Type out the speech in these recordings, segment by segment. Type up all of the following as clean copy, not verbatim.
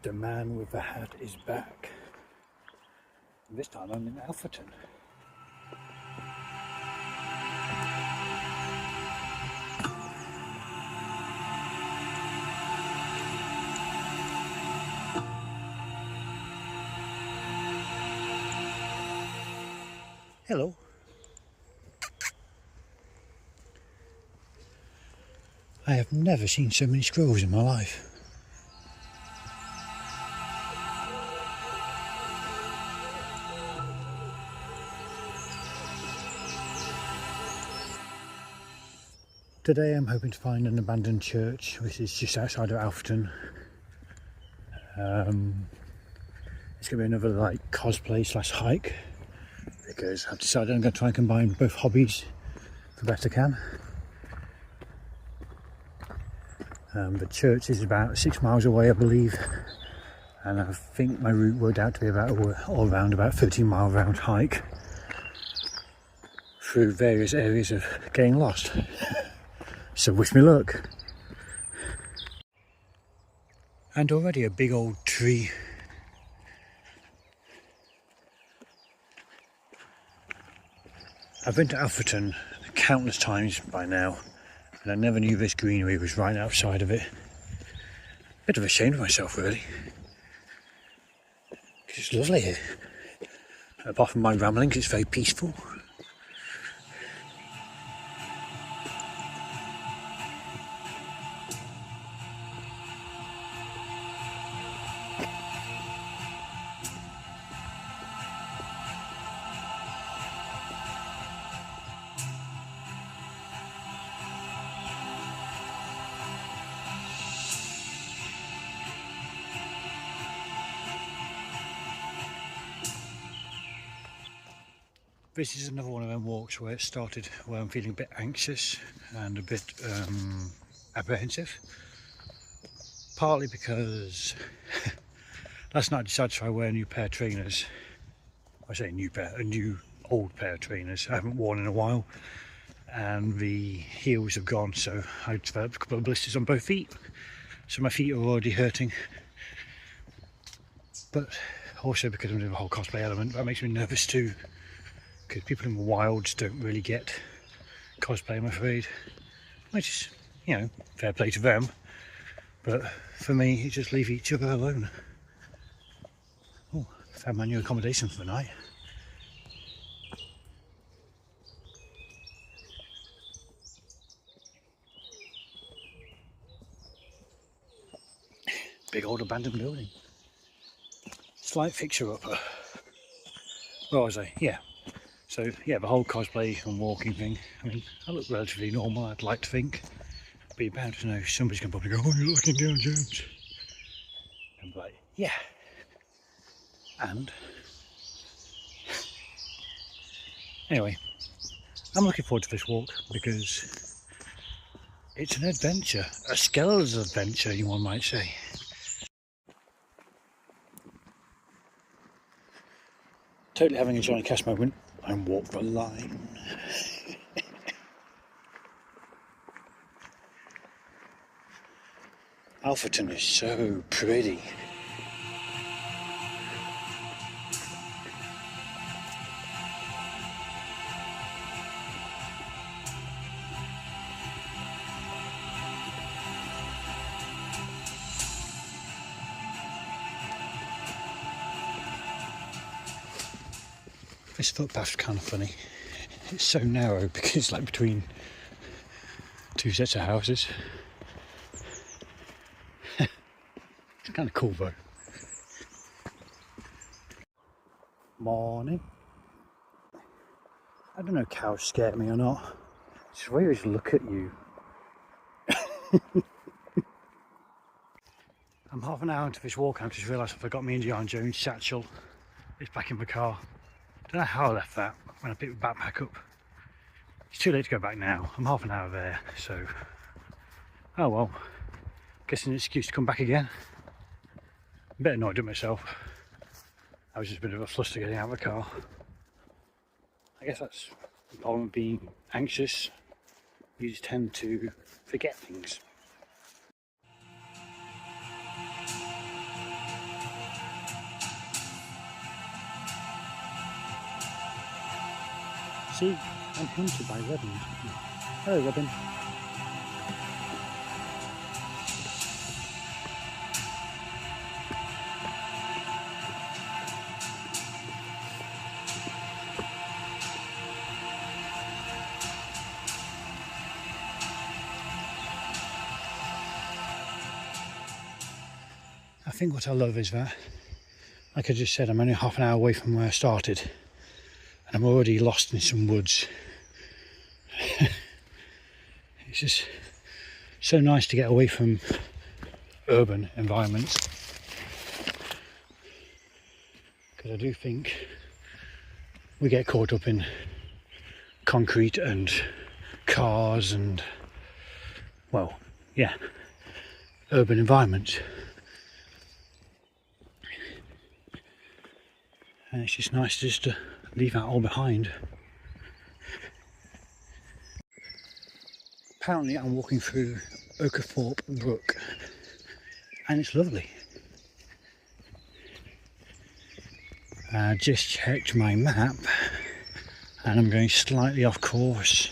The man with the hat is back. This time I'm in Alfreton. Hello. I have never seen so many squirrels in my life. Today I'm hoping to find an abandoned church which is just outside of Alfreton. It's going to be another like cosplay / hike because I've decided I'm going to try and combine both hobbies the best I can. The church is about 6 miles away, I believe, and I think my route worked out to be about all around about 13-mile round hike through various areas of getting lost. So wish me luck. And already a big old tree. I've been to Alfreton countless times by now, and I never knew this greenery was right outside of it. Bit of a shame of myself, really. It's lovely here. Apart from my ramblings, it's very peaceful. This is another one of them walks where it started where I'm feeling a bit anxious and a bit apprehensive. Partly because last night I decided to try wear a new pair of trainers. I say new pair, a new old pair of trainers I haven't worn in a while, and the heels have gone, so I developed a couple of blisters on both feet, so my feet are already hurting. But also because I'm doing the whole cosplay element, that makes me nervous too, because people in the wilds don't really get cosplay, I'm afraid, which is, you know, fair play to them, but for me, you just leave each other alone. Oh, found my new accommodation for the night. Big old abandoned building. Slight fixer-upper. What was I? Yeah. So, yeah, the whole cosplay and walking thing, I mean, I look relatively normal, I'd like to think. But you're bound to know somebody's going to probably go, oh, you're looking down, Jones. And I'm like, yeah. And anyway, I'm looking forward to this walk because it's an adventure, a SkeL's adventure, one might say. Totally having a Johnny Cash moment and walk the line. Alfreton is so pretty. This footpath's kind of funny. It's so narrow because it's like between two sets of houses. It's kind of cool though. Morning. I don't know if cows scare me or not. It's the way they just look at you. I'm half an hour into this walk and I've just realised I forgot my Indiana Jones satchel. It's back in the car. I don't know how I left that when I picked the backpack up. It's too late to go back now. I'm half an hour there, so oh well. Guess an excuse to come back again. I'm a bit annoyed at myself. I was just a bit of a fluster getting out of the car. I guess that's the problem of being anxious. You just tend to forget things. See, I'm hunted by robins. Hello, Robin. I think what I love is that, like I just said, I'm only half an hour away from where I started, and I'm already lost in some woods. It's just so nice to get away from urban environments, because I do think we get caught up in concrete and cars and, well, yeah, urban environments. And it's just nice just to leave that all behind. Apparently I'm walking through Oakerthorpe Brook and it's lovely. I just checked my map and I'm going slightly off course,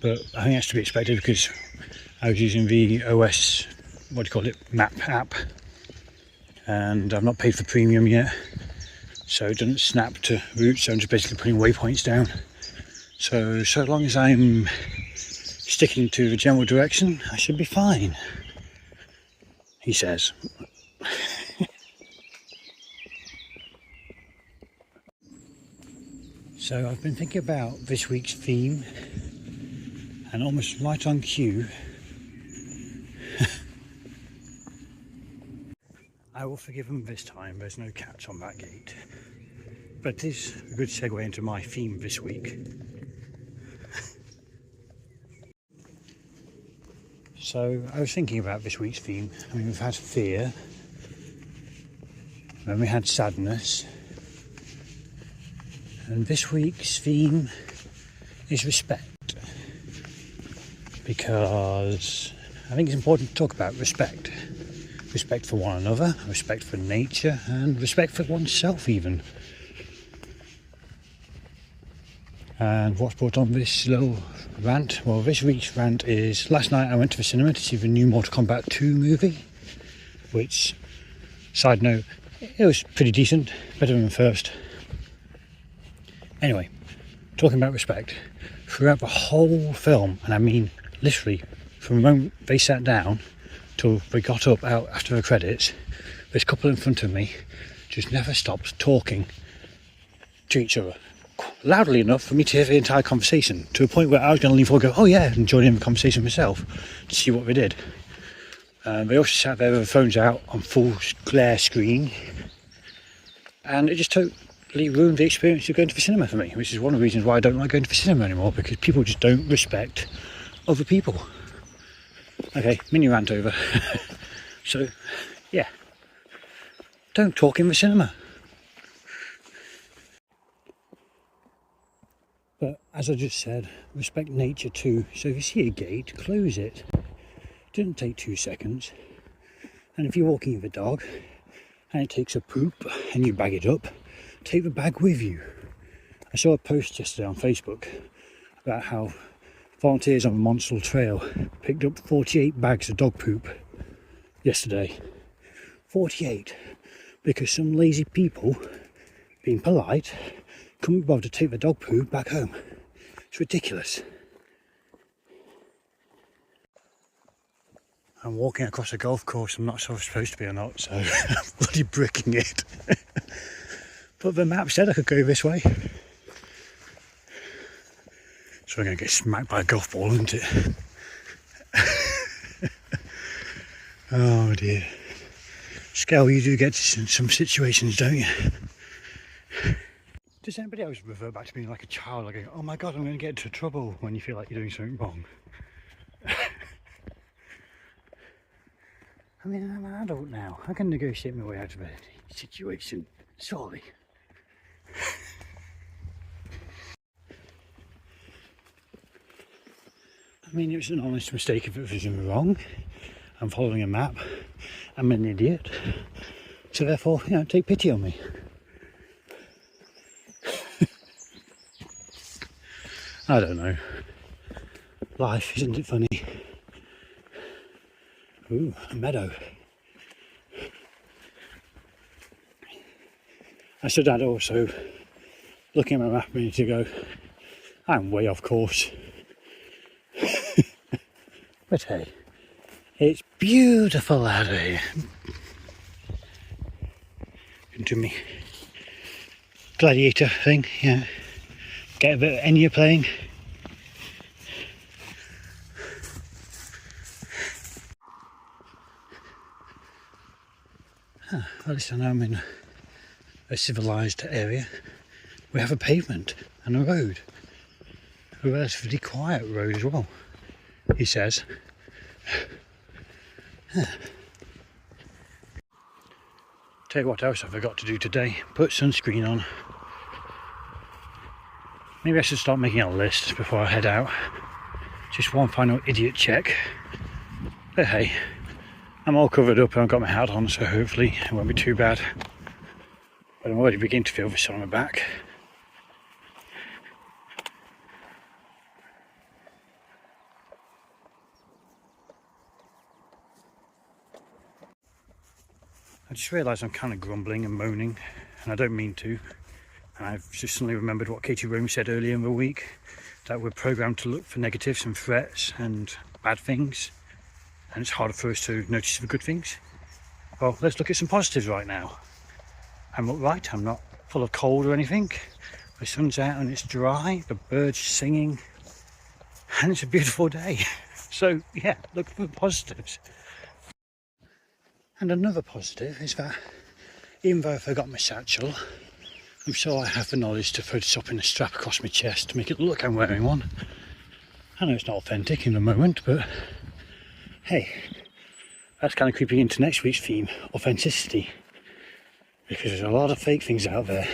but I think that's to be expected because I was using the OS, what do you call it, map app, and I've not paid for premium yet. So it doesn't snap to routes, so I'm just basically putting waypoints down. So long as I'm sticking to the general direction, I should be fine, he says. So I've been thinking about this week's theme, and almost right on cue, I will forgive them this time, there's no cats on that gate. But it is a good segue into my theme this week. So I was thinking about this week's theme. I mean, we've had fear, then we had sadness, and this week's theme is respect. Because I think it's important to talk about respect. Respect for one another, respect for nature, and respect for oneself even. And what's brought on this little rant? Well, this week's rant is, last night I went to the cinema to see the new Mortal Kombat 2 movie, which, side note, it was pretty decent, better than the first. Anyway, talking about respect, throughout the whole film, and I mean literally from the moment they sat down till they got up out after the credits, this couple in front of me just never stopped talking to each other loudly enough for me to hear the entire conversation, to a point where I was going to lean forward and go, oh yeah, and join in the conversation myself to see what they did. They also sat there with their phones out on full glare screen, and it just totally ruined the experience of going to the cinema for me, which is one of the reasons why I don't like going to the cinema anymore, because people just don't respect other people. Okay, mini rant over. So, yeah, don't talk in the cinema. But as I just said, respect nature too. So if you see a gate, close it. It doesn't take 2 seconds. And if you're walking with a dog and it takes a poop and you bag it up, take the bag with you. I saw a post yesterday on Facebook about how volunteers on the Monsell Trail picked up 48 bags of dog poop yesterday. 48. Because some lazy people, being polite, couldn't bother to take the dog poo back home. It's ridiculous. I'm walking across a golf course I'm not sure I'm supposed to be or not, so I'm bloody bricking it. But the map said I could go this way. So I'm going to get smacked by a golf ball, isn't it? Oh dear. SkeL, you do get to some situations, don't you? Does anybody else revert back to being like a child, like going, oh my god, I'm going to get into trouble, when you feel like you're doing something wrong? I mean, I'm an adult now. I can negotiate my way out of a situation, surely. I mean, it was an honest mistake if it was wrong. I'm following a map. I'm an idiot. So therefore, take pity on me. I don't know. Life, isn't it funny? Ooh, a meadow. I stood out also looking at my map a minute ago. I'm way off course. But hey, it's beautiful out here. Into me gladiator thing, yeah. Get a bit of Enya playing. At least I know I'm in a civilised area. We have a pavement and a road. A relatively quiet road as well, he says. Tell you what else I forgot to do today. Put sunscreen on. Maybe I should start making a list before I head out. Just one final idiot check. But hey, I'm all covered up and I've got my hat on, so hopefully it won't be too bad. But I'm already beginning to feel the sun on my back. I just realised I'm kind of grumbling and moaning, and I don't mean to. And I've just suddenly remembered what Katie Rome said earlier in the week, that we're programmed to look for negatives and threats and bad things, and it's harder for us to notice the good things. Well, let's look at some positives right now. I'm upright, I'm not full of cold or anything. The sun's out and it's dry, the birds singing, and it's a beautiful day. So yeah, look for the positives. And another positive is that even though I forgot my satchel, I'm sure I have the knowledge to Photoshop in a strap across my chest to make it look like I'm wearing one. I know it's not authentic in the moment, but hey, that's kind of creeping into next week's theme, authenticity. Because there's a lot of fake things out there.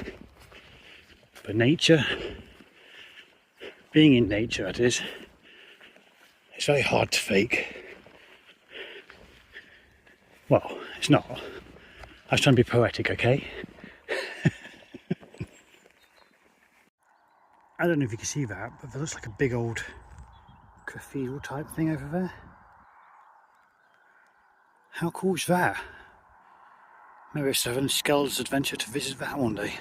But nature, being in nature that is, it's very hard to fake. Well, it's not. I was trying to be poetic, okay? I don't know if you can see that, but there looks like a big old cathedral type thing over there. How cool is that? Maybe it's having SkeL's adventure to visit that one day.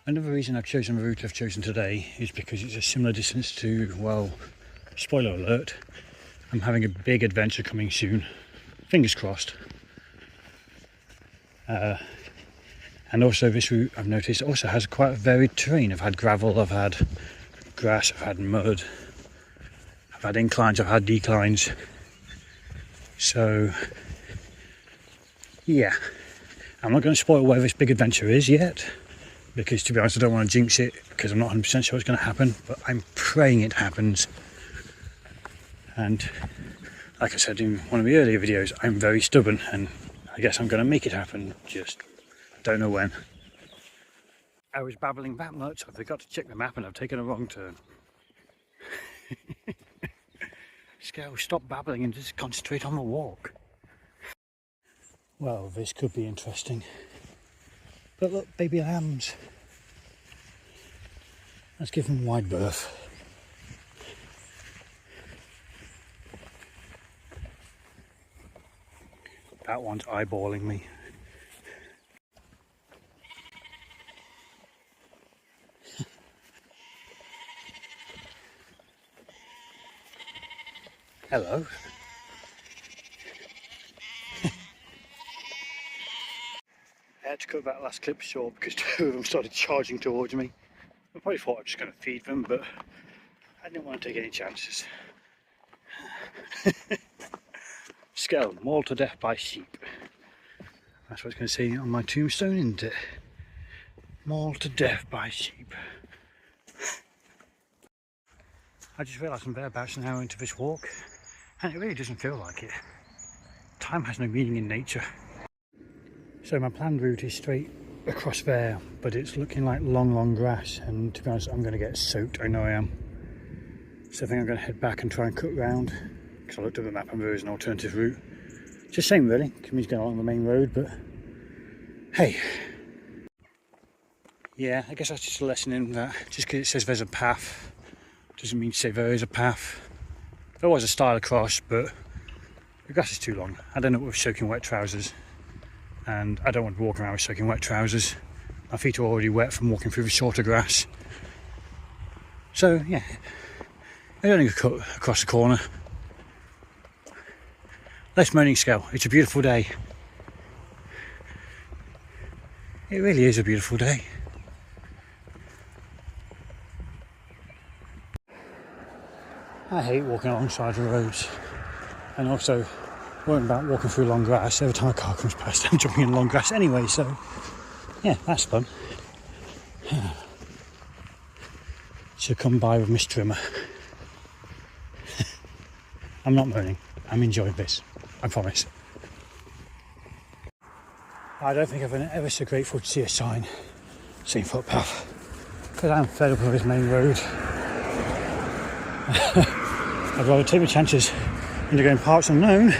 Another reason I've chosen the route I've chosen today is because it's a similar distance to, well, spoiler alert, I'm having a big adventure coming soon. Fingers crossed. And also this route, I've noticed, also has quite a varied terrain. I've had gravel, I've had grass, I've had mud, I've had inclines, I've had declines. So, yeah. I'm not going to spoil where this big adventure is yet, because to be honest I don't want to jinx it, because I'm not 100% sure it's going to happen, but I'm praying it happens. And like I said in one of the earlier videos, I'm very stubborn, and I guess I'm going to make it happen, just don't know when. I was babbling that much, I forgot to check the map and I've taken a wrong turn. SkeL, stop babbling and just concentrate on the walk. Well, this could be interesting. But look, baby lambs. Let's give them wide berth. That one's eyeballing me. Hello. I had to cut that last clip short because two of them started charging towards me. I probably thought I was just going to feed them, but I didn't want to take any chances. SkeL, mauled to death by sheep. That's what it's going to say on my tombstone, isn't it? Mauled to death by sheep. I just realised I'm thereabouts an hour into this walk, and it really doesn't feel like it. Time has no meaning in nature. So my planned route is straight across there, but it's looking like long grass, and to be honest, I'm going to get soaked. I know I am. So I think I'm going to head back and try and cut round, because I looked at the map and there is an alternative route. Just same really, it means going along the main road, but hey. Yeah, I guess that's just a lesson in that just because it says there's a path doesn't mean to say there is a path. There was a style across, but the grass is too long. I don't know with soaking wet trousers, and I don't want to walk around with soaking wet trousers. My feet are already wet from walking through the shorter grass. So yeah, I only cut across the corner. Less moaning, SkeL. It's a beautiful day. It really is a beautiful day. I hate walking alongside the roads, and also worrying about walking through long grass. Every time a car comes past, I'm jumping in long grass anyway, so yeah, that's fun. Should come by with my trimmer. I'm not moaning, I'm enjoying this, I promise. I don't think I've been ever so grateful to see a sign saying footpath, because I'm fed up with this main road. I'd rather take my chances into going parts unknown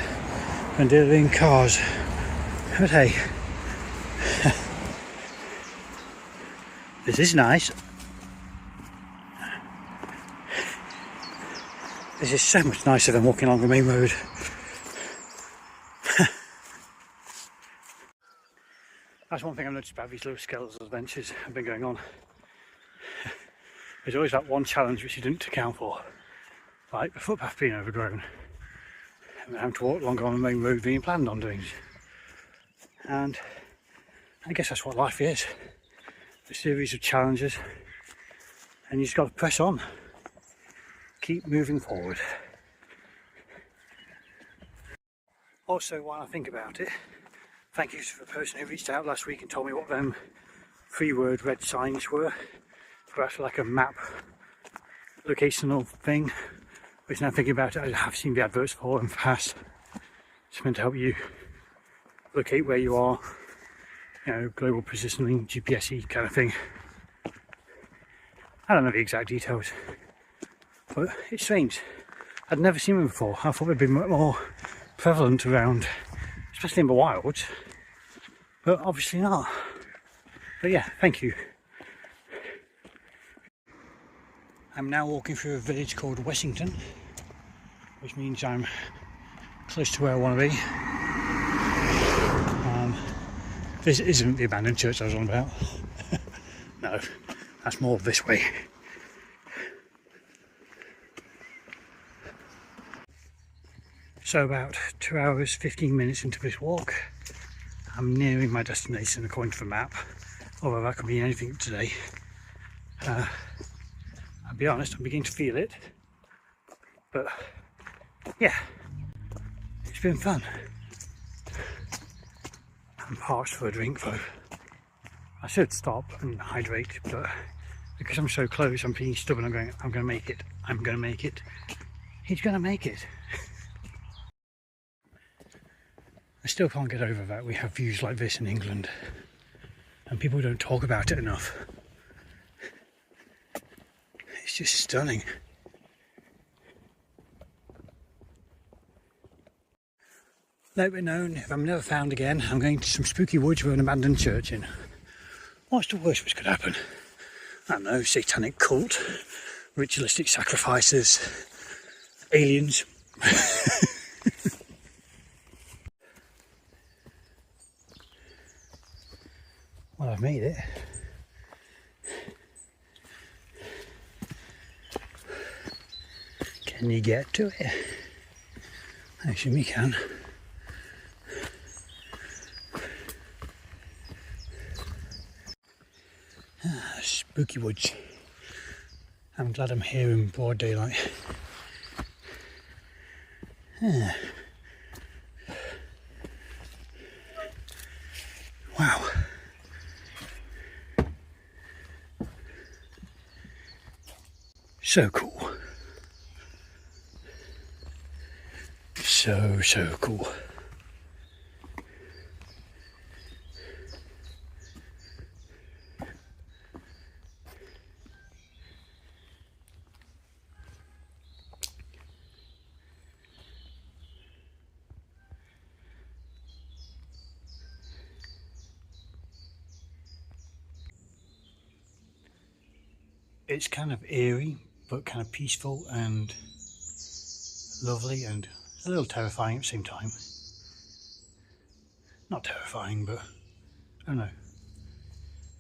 than dealing in cars. But hey, this is nice. This is so much nicer than walking along the main road. That's one thing I've noticed about these little SkeL adventures have been going on. There's always that one challenge which you didn't account for, like the footpath being overgrown and having to walk longer on the main road than you planned on doing. And I guess that's what life is, a series of challenges, and you just got to press on, keep moving forward. Also, while I think about it, thank you to the person who reached out last week and told me what them 3-word red signs were. For actually like a map locational thing, which now thinking about it, I have seen the adverts for in the past. It's meant to help you locate where you are, you know, global positioning, GPS-y kind of thing. I don't know the exact details, but it's strange. I'd never seen them before. I thought they'd be more prevalent around, especially in the wilds, but obviously not. But yeah, thank you. I'm now walking through a village called Wessington, which means I'm close to where I want to be. This isn't the abandoned church I was on about. No, that's more this way. So about 2 hours, 15 minutes into this walk, I'm nearing my destination according to the map, although that could be anything today. I'll be honest, I'm beginning to feel it, but yeah, it's been fun. I'm parched for a drink though. I should stop and hydrate, but because I'm so close, I'm being stubborn. I'm going to make it. I'm going to make it. He's going to make it. I still can't get over that we have views like this in England, and people don't talk about it enough. It's just stunning. Let it be known, if I'm never found again, I'm going to some spooky woods with an abandoned church in. What's the worst which could happen? I don't know, satanic cult, ritualistic sacrifices, aliens. Well, I've made it. Can you get to it? I assume you can. Spooky woods. I'm glad I'm here in broad daylight. Wow. So cool. So cool. It's kind of eerie, but kind of peaceful and lovely and a little terrifying at the same time. Not terrifying, but I don't know.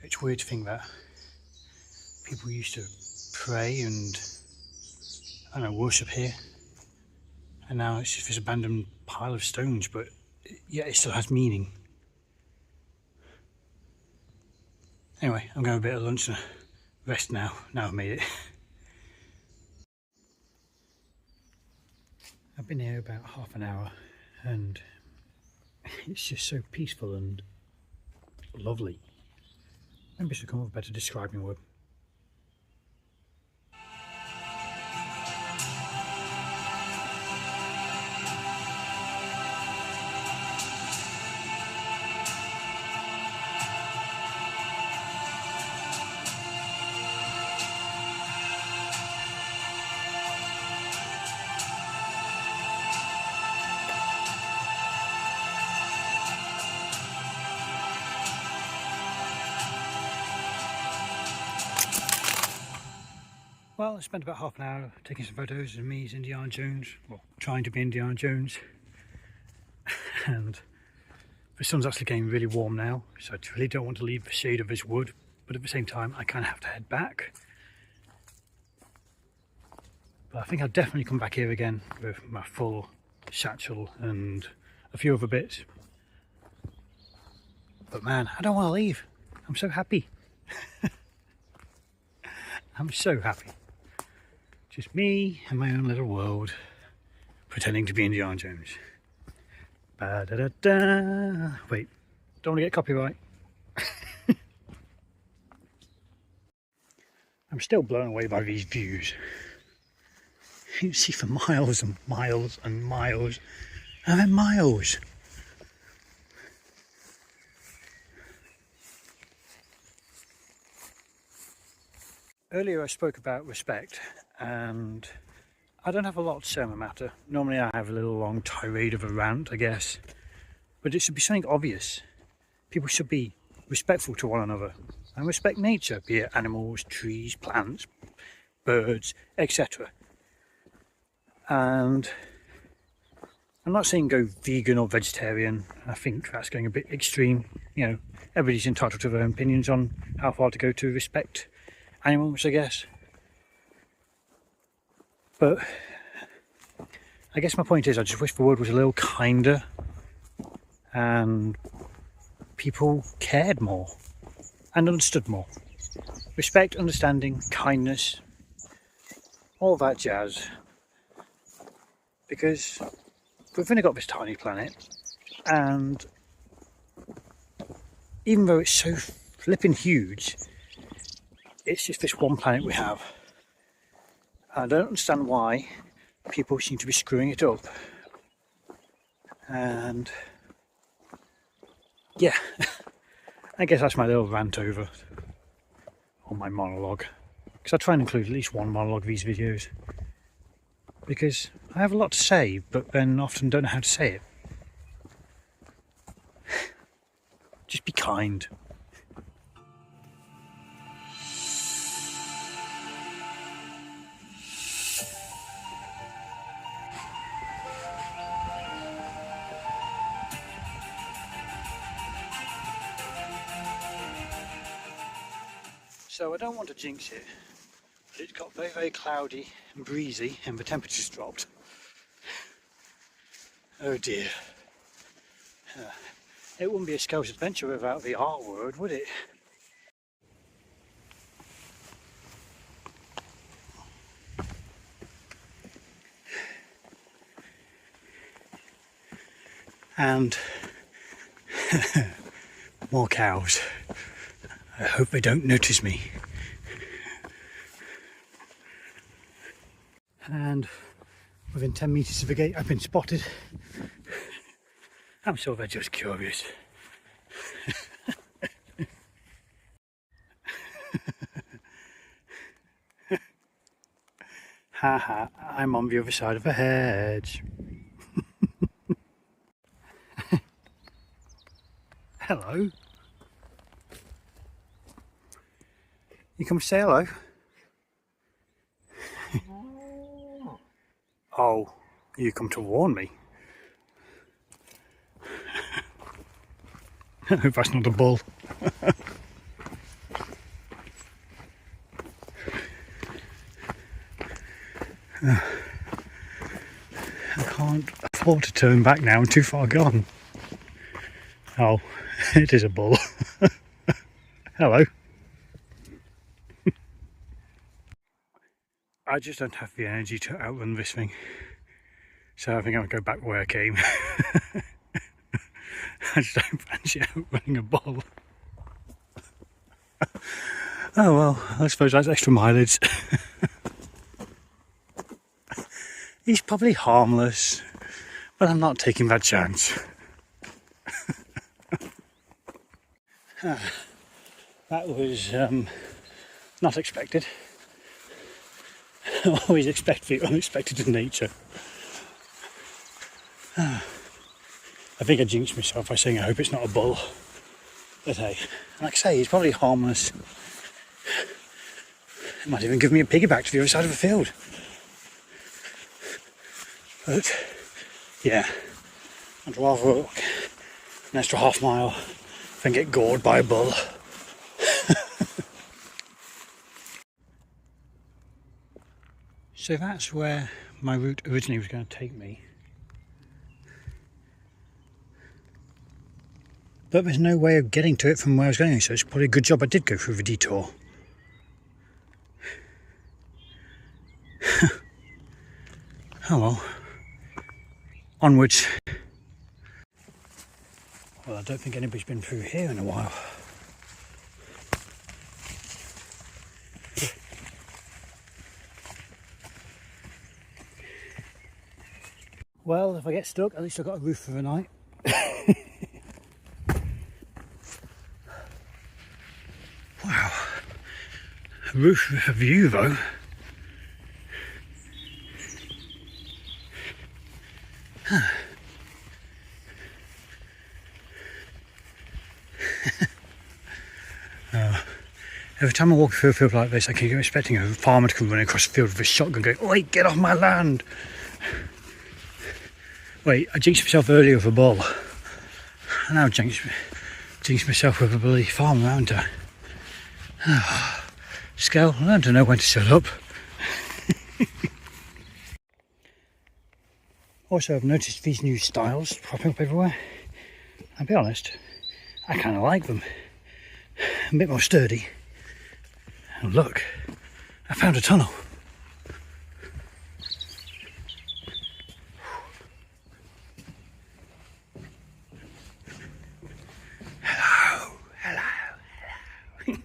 It's weird to think that people used to pray and, I don't know, worship here. And now it's just this abandoned pile of stones, but yet it still has meaning. Anyway, I'm going to have a bit of lunch and rest now. Now I've made it. I've been here about half an hour and it's just so peaceful and lovely. Maybe I should come up with a better describing word. Well, I spent about half an hour taking some photos of me as Indiana Jones, well, trying to be Indiana Jones. And the sun's actually getting really warm now, so I really don't want to leave the shade of this wood, but at the same time I kind of have to head back. But I think I'll definitely come back here again with my full satchel and a few other bits. But man, I don't want to leave. I'm so happy. I'm so happy. Just me and my own little world, pretending to be Indiana Jones. Ba-da-da-da. Wait, don't want to get copyright. I'm still blown away by these views. You can see for miles and miles and miles. I mean miles. Earlier I spoke about respect, and I don't have a lot to say on the matter. Normally I have a little long tirade of a rant, I guess. But it should be something obvious. People should be respectful to one another and respect nature, be it animals, trees, plants, birds, etc. And I'm not saying go vegan or vegetarian. I think that's going a bit extreme. You know, everybody's entitled to their own opinions on how far to go to respect animals, I guess. But I guess my point is I just wish the world was a little kinder and people cared more and understood more. Respect, understanding, kindness, all that jazz. Because we've only got this tiny planet, and even though it's so flipping huge, it's just this one planet we have. I don't understand why people seem to be screwing it up. And yeah, I guess that's my little rant over, or my monologue. Because I try and include at least one monologue of these videos. Because I have a lot to say, but then often don't know how to say it. Just be kind. So I don't want to jinx it, but it's got very, very cloudy and breezy and the temperature's dropped. Oh dear. It wouldn't be a SkeL's adventure without the R word, would it? And more cows. I hope they don't notice me. And within 10 metres of the gate I've been spotted. I'm sure they're just curious. Haha, I'm on the other side of the hedge. Hello. You come say hello? Oh, you come to warn me. I hope that's not a bull. I can't afford to turn back now, I'm too far gone. Oh, it is a bull. Hello. I just don't have the energy to outrun this thing. So I think I'll go back where I came. I just don't fancy outrunning a bull. Oh well, I suppose that's extra mileage. He's probably harmless, but I'm not taking that chance. That was not expected. I always expect the unexpected in nature. I think I jinxed myself by saying I hope it's not a bull. But hey, like I say, he's probably harmless. He might even give me a piggyback to the other side of the field. But yeah, I'd rather walk an extra half mile than get gored by a bull. So that's where my route originally was going to take me. But there's no way of getting to it from where I was going, so it's probably a good job I did go through the detour. Oh well. Onwards. Well, I don't think anybody's been through here in a while. Well, if I get stuck, at least I've got a roof for the night. Wow. A roof with a view though. Huh. Every time I walk through a field like this, I keep expecting a farmer to come running across the field with a shotgun going, "Oi, get off my land!" Wait, I jinxed myself earlier with a bull. I now jinxed myself with a bloody farmer, haven't I? SkeL, I learned to know when to shut up. Also, I've noticed these new styles popping up everywhere. I'll be honest, I kind of like them. A bit more sturdy. And look, I found a tunnel. Hello, hello, hello.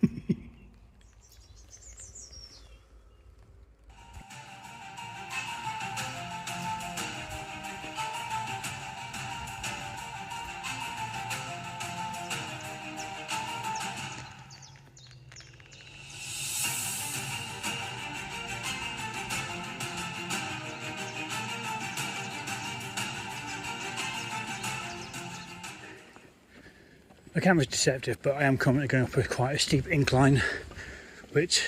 The camera's deceptive, but I am currently going up quite a steep incline, which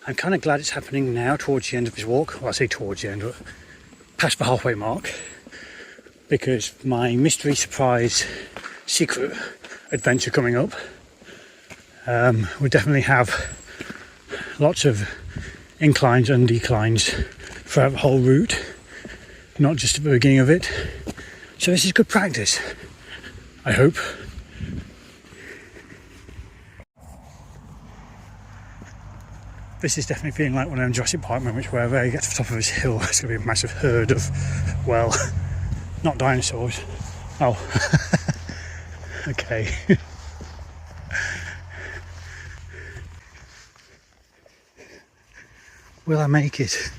I'm kind of glad it's happening now towards the end of this walk. Well, I say towards the end, but past the halfway mark, because my mystery surprise secret adventure coming up will definitely have lots of inclines and declines throughout the whole route, not just at the beginning of it. So this is good practice, I hope. This is definitely feeling like one of them Jurassic Park moments where you get to the top of this hill, there's going to be a massive herd of, well, not dinosaurs. Oh, okay. Will I make it?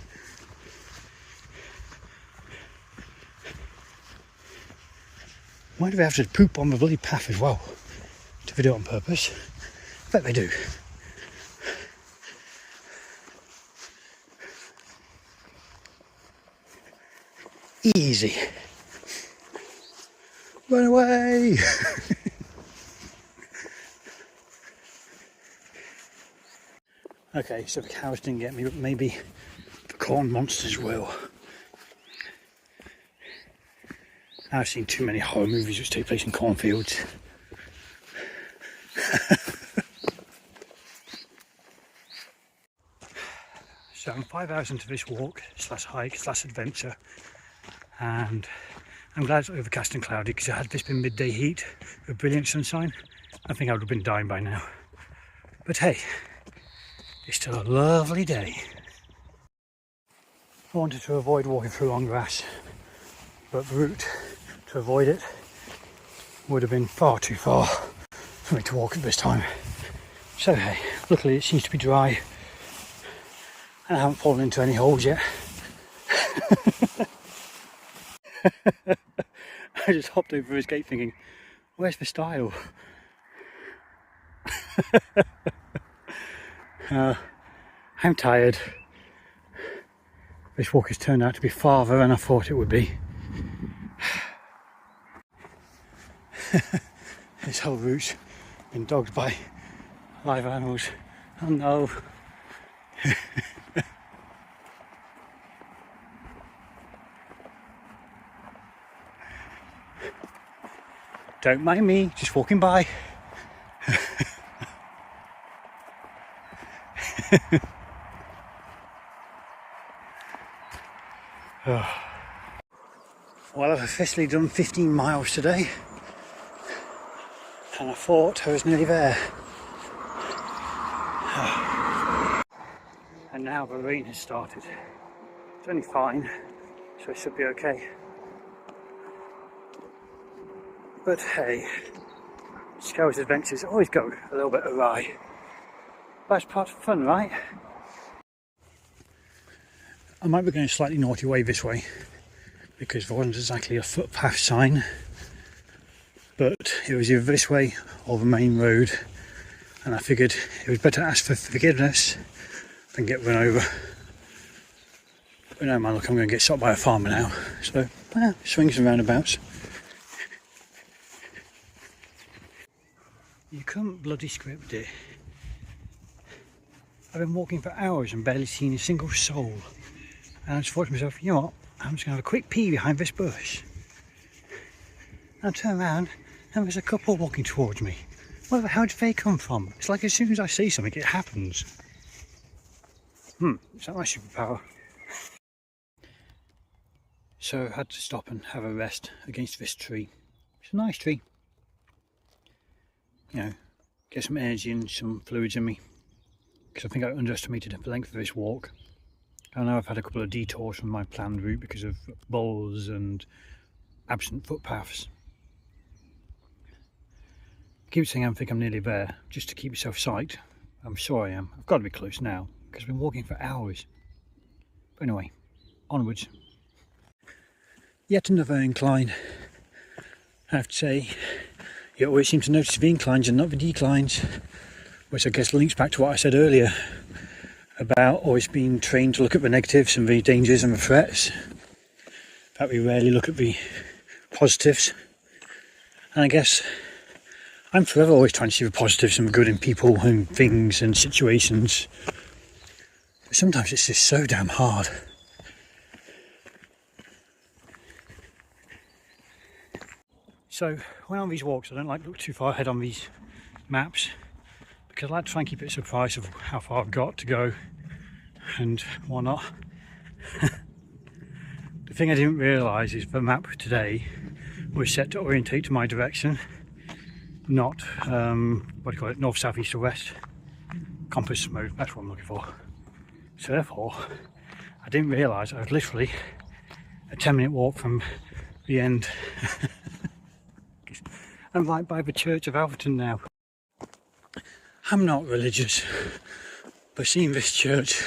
Why do they have to poop on the bloody path as well? Do they do it on purpose? I bet they do. Easy. Run away! Okay, so the cows didn't get me, but maybe the corn monsters will. I've seen too many horror movies which take place in cornfields. So I'm 5 hours into this walk slash hike slash adventure, and I'm glad it's overcast and cloudy, because had this been midday heat with brilliant sunshine, I think I would have been dying by now. But hey, it's still a lovely day. I wanted to avoid walking through long grass, but the route to avoid it would have been far too far for me to walk at this time. So hey, luckily it seems to be dry and I haven't fallen into any holes yet. I just hopped over his gate thinking, where's the style? I'm tired. This walk has turned out to be farther than I thought it would be. This whole route's been dogged by live animals. Oh no. Don't mind me, just walking by. Oh. Well, I've officially done 15 miles today, and I thought I was nearly there. And now the rain has started. It's only fine, so it should be okay. But hey, SkeL's adventures always go a little bit awry. That's part of fun, right? I might be going a slightly naughty way this way, because there wasn't exactly a footpath sign, but it was either this way or the main road, and I figured it was better to ask for forgiveness than get run over. But no man, look, I'm going to get shot by a farmer now, so swings and roundabouts. You couldn't bloody script it. I've been walking for hours and barely seen a single soul. And I just thought to myself, you know what, I'm just going to have a quick pee behind this bush. And I turn around and there's a couple walking towards me. Where the hell did they come from? It's like as soon as I see something, it happens. Is that my superpower? So I had to stop and have a rest against this tree. It's a nice tree. You know, get some energy and some fluids in me. Because I think I underestimated the length of this walk. I know I've had a couple of detours from my planned route because of bulls and absent footpaths. I keep saying I think I'm nearly there, just to keep yourself sight. I'm sure I am. I've got to be close now, because I've been walking for hours. But anyway, onwards. Yet another incline. I have to say, you always seem to notice the inclines and not the declines, which I guess links back to what I said earlier about always being trained to look at the negatives and the dangers and the threats, that we rarely look at the positives. And I guess I'm forever always trying to see the positives and the good in people and things and situations, but sometimes it's just so damn hard. So when I'm on these walks, I don't like to look too far ahead on these maps, because I like to try and keep it a surprise of how far I've got to go and whatnot. The thing I didn't realise is the map today was set to orientate to my direction, not what do you call it, north, south, east or west. Compass mode, that's what I'm looking for. So therefore, I didn't realise I was literally a 10-minute walk from the end. I'm right by the church of Alfreton now. I'm not religious, but seeing this church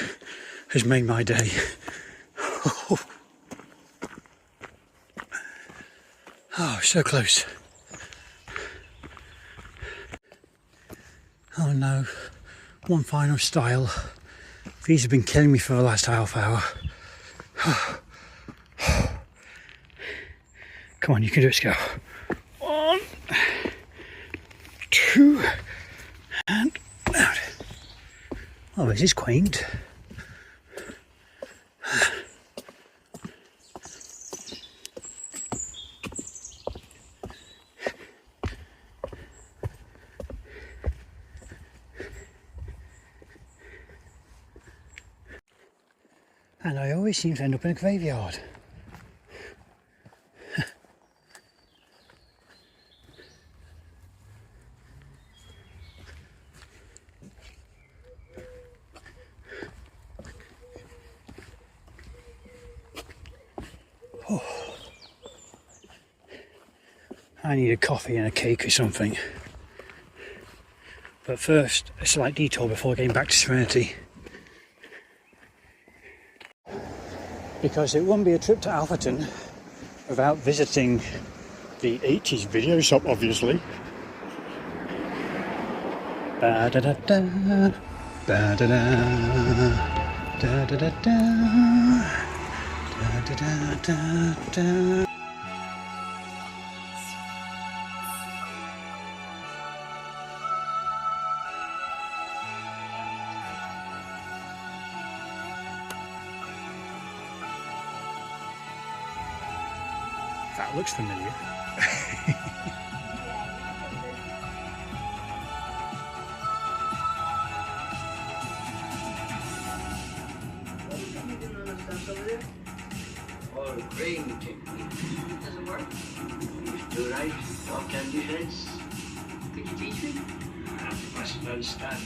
has made my day. Oh, so close. Oh no, one final style. These have been killing me for the last half hour. Come on, you can do it, SkeL. 1, 2, and out. Oh, this is quaint. And I always seem to end up in a graveyard. Oh. I need a coffee and a cake or something. But first, a slight detour before getting back to Serenity. Because it wouldn't be a trip to Alfreton without visiting the 80s video shop, obviously. Ba-da-da-da, ba-da-da, da-da-da-da, da-da-da-da-da. That looks familiar. Or crane technique. Doesn't work. Used to write or candy heads. Could you teach me? I should understand.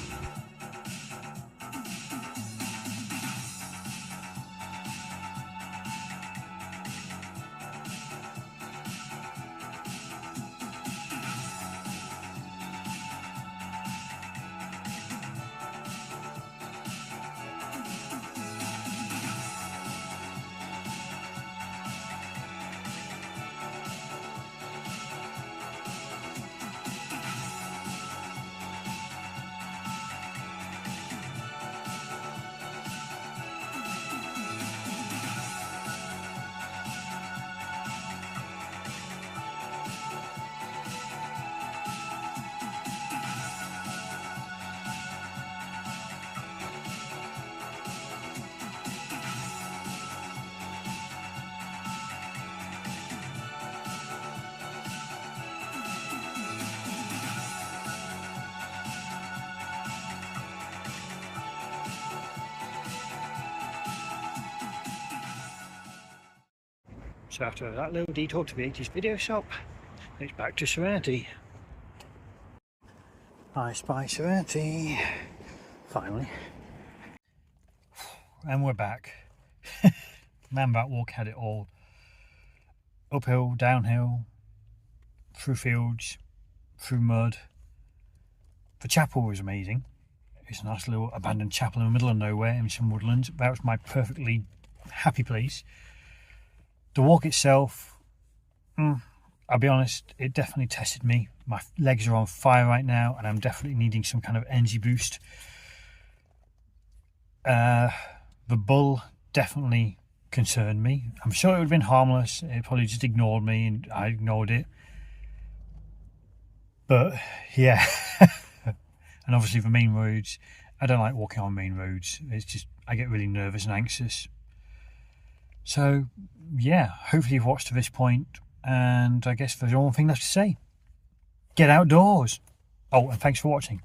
So after that little detour to the 80s video shop, it's back to Serenity. I spy Serenity. Finally. And we're back. Man back walk had it all. Uphill, downhill, through fields, through mud. The chapel was amazing. It's a nice little abandoned chapel in the middle of nowhere in some woodlands. That was my perfectly happy place. The walk itself, I'll be honest, it definitely tested me. My legs are on fire right now and I'm definitely needing some kind of energy boost. The bull definitely concerned me. I'm sure it would have been harmless. It probably just ignored me and I ignored it. But yeah, and obviously the main roads, I don't like walking on main roads. It's just, I get really nervous and anxious. So yeah, hopefully you've watched to this point, and I guess there's one thing left to say. Get outdoors. Oh, and thanks for watching.